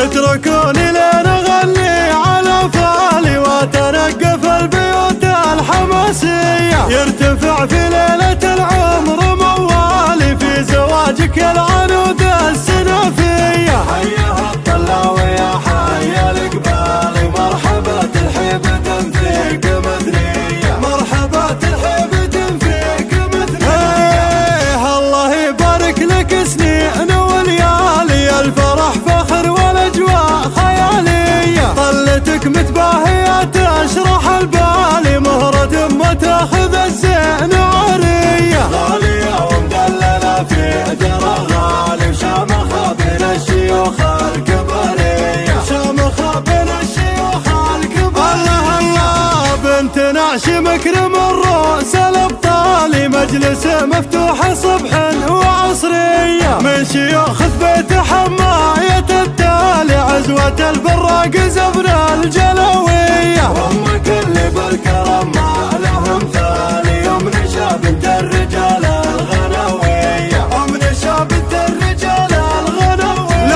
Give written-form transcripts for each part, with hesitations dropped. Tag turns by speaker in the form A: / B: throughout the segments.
A: اتركوني لين اغني على فالي واتنقف البيوت الحماسية، يرتفع في ليلة العمر موالي في زواجك العنود السنافية.
B: حيها الطلاوي يا حي الإقبالي، مرحبا ترحيبة فيك مثنية، مرحبا ترحيبة فيك مثنية.
A: الله يبارك لك سنين وليالي، الفرح فخر والاجواء خيالية، طلتك متباهية تشرح البالي، مهرة ما تاخذ الزين عارية،
B: غالية ومدللة في جرى غالي، وشامخة بين الشيوخ الكبارية،
A: شامخة بين الشيوخ الكبارية. الله بنت نعش مكرم الرؤوس الابطالي، مجلس مفتوح صبح وعصرية، من شيوخ بيت حماية التالي، عزوة البراق زبن الجلوية،
B: وهم كل بالكرم ما لهم ثاني، ام نشا بنت الرجال الغنوية، ام نشا بنت الرجال الغنوية.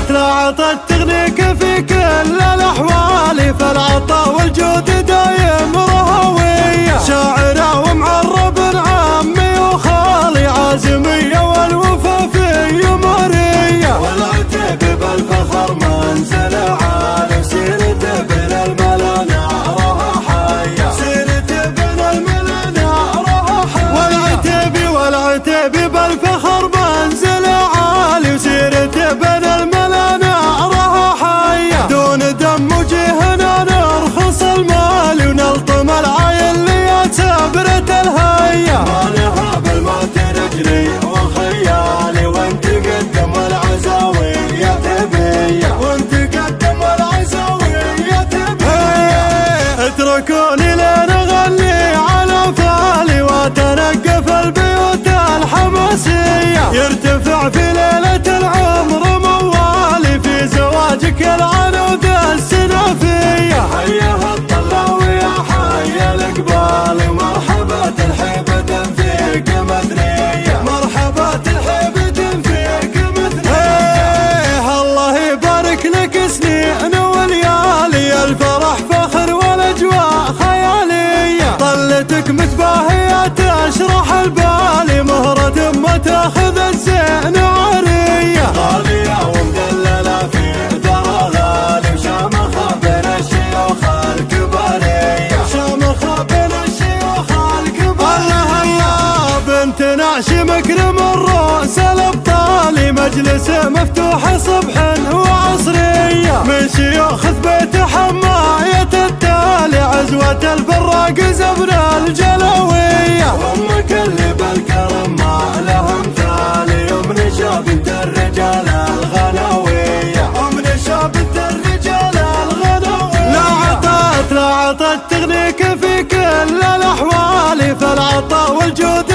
A: لا عطت تغنيك في كل الاحوال، فالعطاء والجود دايم رهوية، شاعرة ومعرب عمي وخالي، عازمية والوفا في مرية،
B: والعتيب بالفخر منزل عالي، سيرته بين الملا نارها حية، سيرته بين الملا نارها حية.
A: والعتيب بالفخر منزل عالي، وسيرته بين الملا نارها حية، دون دم وجهنا نرخص المال، ونلطم العين ليعتبرت الهية،
B: ما لها بالموت نجري وخيالي، وانت قدم العزاوي يا تبية، وانت قدم العزاوي يا تبية.
A: اتركوني لين اغني على فالي واتنقف البيوت الحماسية، يرتفع في ليلة العمر موالي في زواجك العنود السنافية.
B: حيها الطلاوي يا حي الإقبالي، مرحبا ترحيبة فيك مثنية، مرحبا ترحيبة فيك مثنية.
A: الله يبارك لك سنين وليالي، الفرح فخر والاجواء خيالية، طلتك متباهية تشرح البالي، مهرة ما تاخذ الزين عارية،
B: غالية ومدللة في ثرى غالي، وشامخة بين الشيوخ الكبارية،
A: شامخة بين الشيوخ الكبارية. الله بنت نعش مكرم الرؤوس الابطالي، مجلس مفتوح صبح وعصرية، من شيوخ بيت حماية التالي، عزوة البراق زبن الجلوية،
B: وهم كل بالكرم ما لهم ثاني، ام نشا بنت الرجال الغنوية، ام نشا بنت الرجال الغنوية.
A: لا عطت تغنيك في كل الاحوال، فالعطاء والجود